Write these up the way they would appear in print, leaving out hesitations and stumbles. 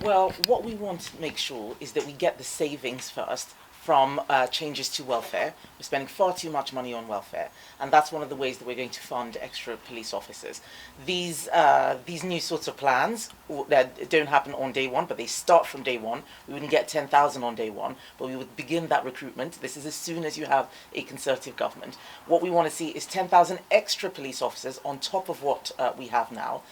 Well, what we want to make sure is that we get the savings first from changes to welfare. We're spending far too much money on welfare, and that's one of the ways that we're going to fund extra police officers. These new sorts of plans that don't happen on day one, but they start from day one. We wouldn't get 10,000 on day one, but we would begin that recruitment. This is as soon as you have a Conservative government. What we want to see is 10,000 extra police officers on top of what we have now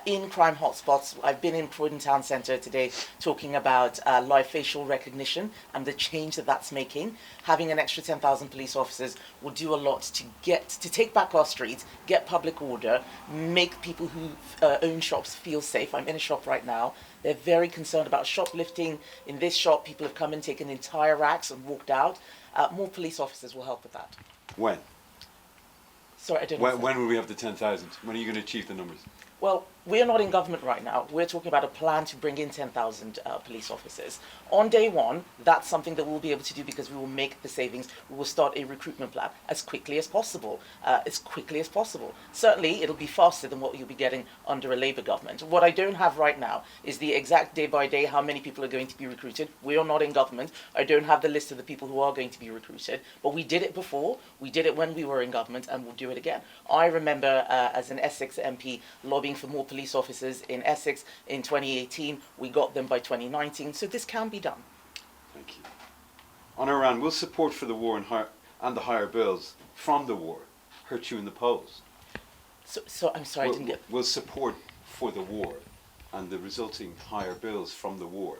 in crime hotspots. I've been in Croydon Town Centre today talking about live facial recognition and the change that that's making. Having an extra 10,000 police officers will do a lot to take back our streets, get public order, make people who own shops feel safe. I'm in a shop right now. They're very concerned about shoplifting. In this shop, people have come and taken entire racks and walked out. More police officers will help with that. When? Sorry, I don't know. When will we have the 10,000? When are you going to achieve the numbers? Well, we're not in government right now. We're talking about a plan to bring in 10,000 police officers. On day one, that's something that we'll be able to do because we will make the savings. We will start a recruitment plan as quickly as possible. Certainly, it'll be faster than what you'll be getting under a Labour government. What I don't have right now is the exact day by day how many people are going to be recruited. We are not in government. I don't have the list of the people who are going to be recruited. But we did it before. We did it when we were in government, and we'll do it again. I remember as an Essex MP lobbying for more police officers in Essex in 2018. We got them by 2019, so this can be done. Thank you. On Iran, will support for the war and the higher bills from the war hurt you in the polls? So I'm sorry, I didn't get... Will support for the war and the resulting higher bills from the war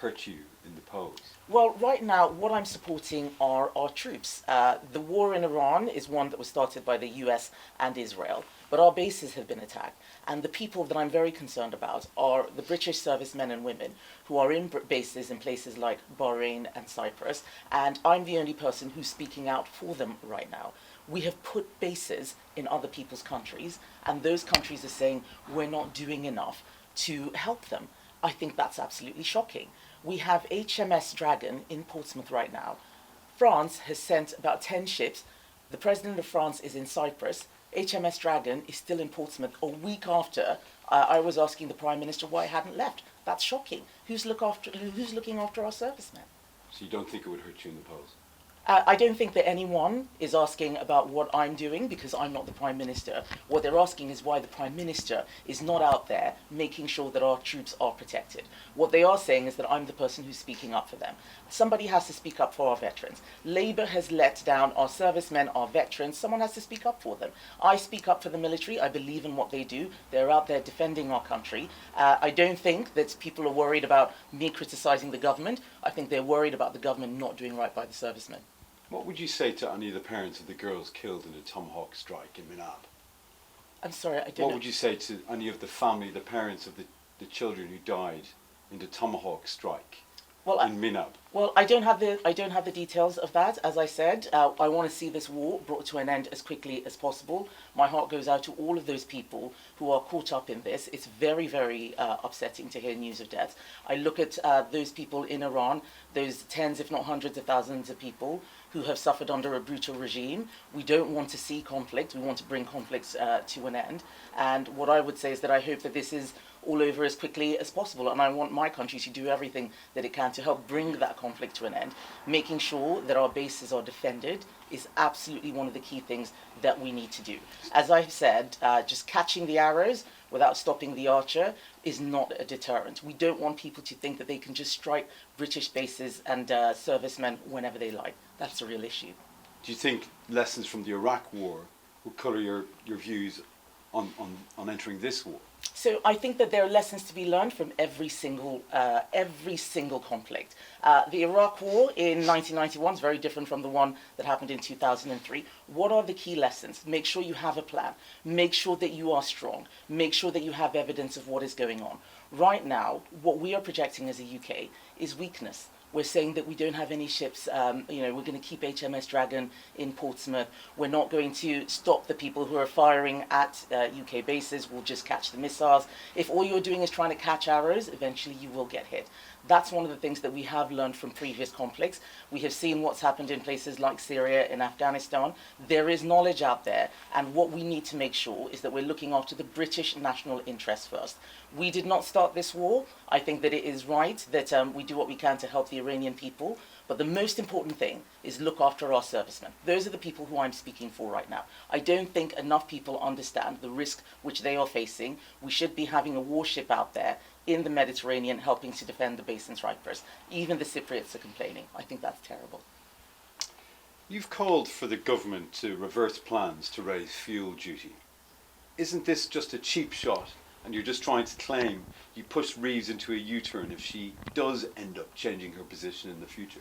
hurt you in the polls? Well, right now, what I'm supporting are our troops. The war in Iran is one that was started by the US and Israel, but our bases have been attacked. And the people that I'm very concerned about are the British servicemen and women who are in bases in places like Bahrain and Cyprus, and I'm the only person who's speaking out for them right now. We have put bases in other people's countries, and those countries are saying we're not doing enough to help them. I think that's absolutely shocking. We have HMS Dragon in Portsmouth right now. France has sent about 10 ships. The President of France is in Cyprus. HMS Dragon is still in Portsmouth a week after I was asking the Prime Minister why it hadn't left. That's shocking. Who's looking after our servicemen? So you don't think it would hurt you in the polls? I don't think that anyone is asking about what I'm doing because I'm not the Prime Minister. What they're asking is why the Prime Minister is not out there making sure that our troops are protected. What they are saying is that I'm the person who's speaking up for them. Somebody has to speak up for our veterans. Labour has let down our servicemen, our veterans. Someone has to speak up for them. I speak up for the military. I believe in what they do. They're out there defending our country. I don't think that people are worried about me criticising the government. I think they're worried about the government not doing right by the servicemen. What would you say to any of the parents of the girls killed in the Tomahawk strike in Minab? I'm sorry, I don't know. What would you say to any of the family, the parents of the children who died in the Tomahawk strike in Minab? Well, I don't have the details of that. As I said, I want to see this war brought to an end as quickly as possible. My heart goes out to all of those people who are caught up in this. It's very, very upsetting to hear news of deaths. I look at those people in Iran, those tens, if not hundreds of thousands of people who have suffered under a brutal regime. We don't want to see conflict. We want to bring conflicts to an end. And what I would say is that I hope that this is all over as quickly as possible. And I want my country to do everything that it can to help bring that conflict to an end. Making sure that our bases are defended is absolutely one of the key things that we need to do. As I've said, just catching the arrows without stopping the archer is not a deterrent. We don't want people to think that they can just strike British bases and servicemen whenever they like. That's a real issue. Do you think lessons from the Iraq war will colour your views on entering this war? So I think that there are lessons to be learned from every single conflict. The Iraq War in 1991 is very different from the one that happened in 2003. What are the key lessons? Make sure you have a plan. Make sure that you are strong. Make sure that you have evidence of what is going on. Right now, what we are projecting as a UK is weakness. We're saying that we don't have any ships, we're going to keep HMS Dragon in Portsmouth. We're not going to stop the people who are firing at UK bases. We'll just catch the missiles. If all you're doing is trying to catch arrows, eventually you will get hit. That's one of the things that we have learned from previous conflicts. We have seen what's happened in places like Syria and Afghanistan. There is knowledge out there, and what we need to make sure is that we're looking after the British national interest first. We did not start this war. I think that it is right that we do what we can to help the Iranian people. But the most important thing is look after our servicemen. Those are the people who I'm speaking for right now. I don't think enough people understand the risk which they are facing. We should be having a warship out there in the Mediterranean helping to defend the base in Cyprus. Even the Cypriots are complaining. I think that's terrible. You've called for the government to reverse plans to raise fuel duty. Isn't this just a cheap shot, and you're just trying to claim you pushed Reeves into a U-turn if she does end up changing her position in the future?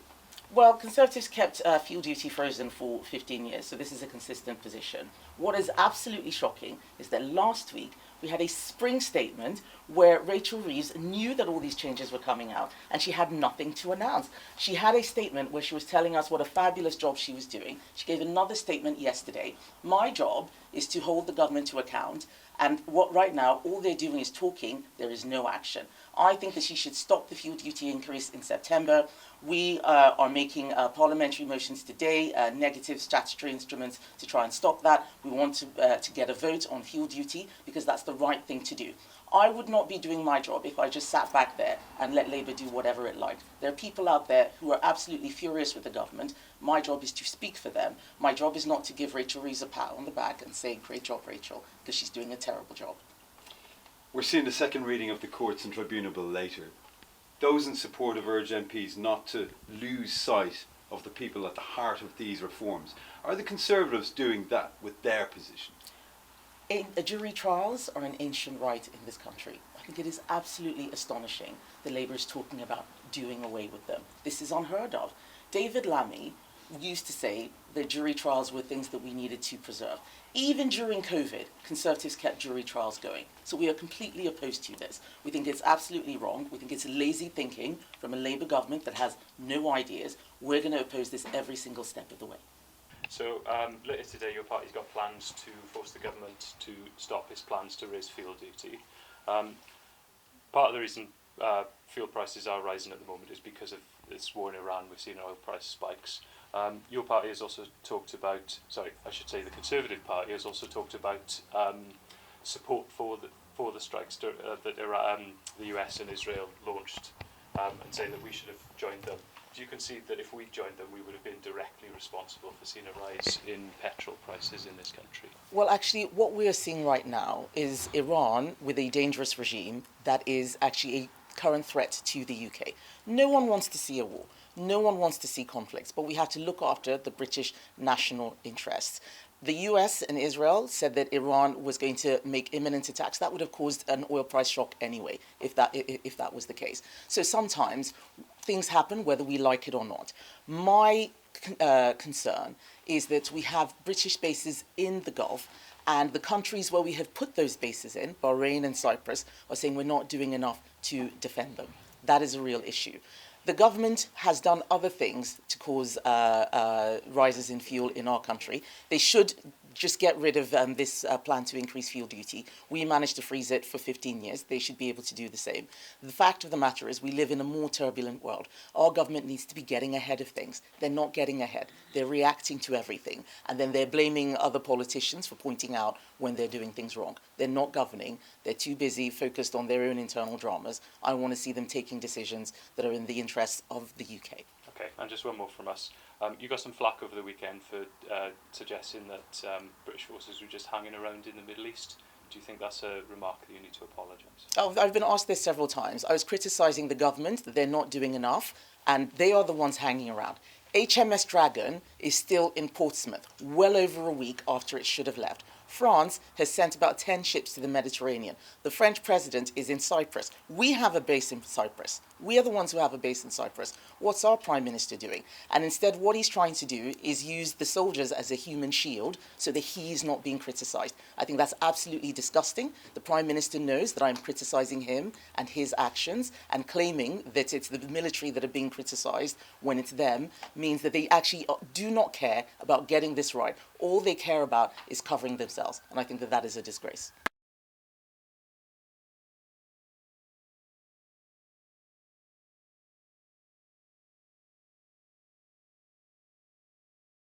Well, Conservatives kept fuel duty frozen for 15 years, so this is a consistent position. What is absolutely shocking is that last week we had a spring statement where Rachel Reeves knew that all these changes were coming out and she had nothing to announce. She had a statement where she was telling us what a fabulous job she was doing. She gave another statement yesterday. My job is to hold the government to account, and what right now all they're doing is talking, there is no action. I think that she should stop the fuel duty increase in September. We are making parliamentary motions today, negative statutory instruments to try and stop that. We want to get a vote on fuel duty because that's the right thing to do. I would not be doing my job if I just sat back there and let Labour do whatever it liked. There are people out there who are absolutely furious with the government. My job is to speak for them. My job is not to give Rachel Reeves a pat on the back and say, great job, Rachel, because she's doing a terrible job. We're seeing the second reading of the Courts and Tribunal Bill later. Those in support have urged MPs not to lose sight of the people at the heart of these reforms. Are the Conservatives doing that with their position? Jury trials are an ancient right in this country. I think it is absolutely astonishing that Labour is talking about doing away with them. This is unheard of. David Lammy used to say that jury trials were things that we needed to preserve. Even during COVID, Conservatives kept jury trials going. So we are completely opposed to this. We think it's absolutely wrong. We think it's lazy thinking from a Labour government that has no ideas. We're going to oppose this every single step of the way. So later today your party's got plans to force the government to stop its plans to raise fuel duty. Part of the reason fuel prices are rising at the moment is because of this war in Iran. We've seen oil price spikes. Your party has also talked about, the Conservative Party has also talked about support for the strikes that the US and Israel launched, and saying that we should have joined them. Do you concede that if we joined them, we would have been directly responsible for seeing a rise in petrol prices in this country? Well, actually, what we are seeing right now is Iran with a dangerous regime that is actually a current threat to the UK. No one wants to see a war. No one wants to see conflicts, but we have to look after the British national interests. The US and Israel said that Iran was going to make imminent attacks. That would have caused an oil price shock anyway, if that was the case. So sometimes things happen whether we like it or not. My concern is that we have British bases in the Gulf, and the countries where we have put those bases in, Bahrain and Cyprus, are saying we're not doing enough to defend them. That is a real issue. The government has done other things to cause rises in fuel in our country. They should just get rid of this plan to increase fuel duty. We managed to freeze it for 15 years. They should be able to do the same. The fact of the matter is we live in a more turbulent world. Our government needs to be getting ahead of things. They're not getting ahead. They're reacting to everything. And then they're blaming other politicians for pointing out when they're doing things wrong. They're not governing. They're too busy, focused on their own internal dramas. I want to see them taking decisions that are in the interests of the UK. Okay, and just one more from us. You got some flack over the weekend for suggesting that British forces were just hanging around in the Middle East. Do you think that's a remark that you need to apologise? Oh, I've been asked this several times. I was criticising the government that they're not doing enough, and they are the ones hanging around. HMS Dragon is still in Portsmouth, well over a week after it should have left. France has sent about 10 ships to the Mediterranean. The French president is in Cyprus. We have a base in Cyprus. We are the ones who have a base in Cyprus. What's our prime minister doing? And instead, what he's trying to do is use the soldiers as a human shield so that he's not being criticised. I think that's absolutely disgusting. The prime minister knows that I'm criticising him and his actions, and claiming that it's the military that are being criticised when it's them means that they actually do not care about getting this right. All they care about is covering themselves, and I think that that is a disgrace.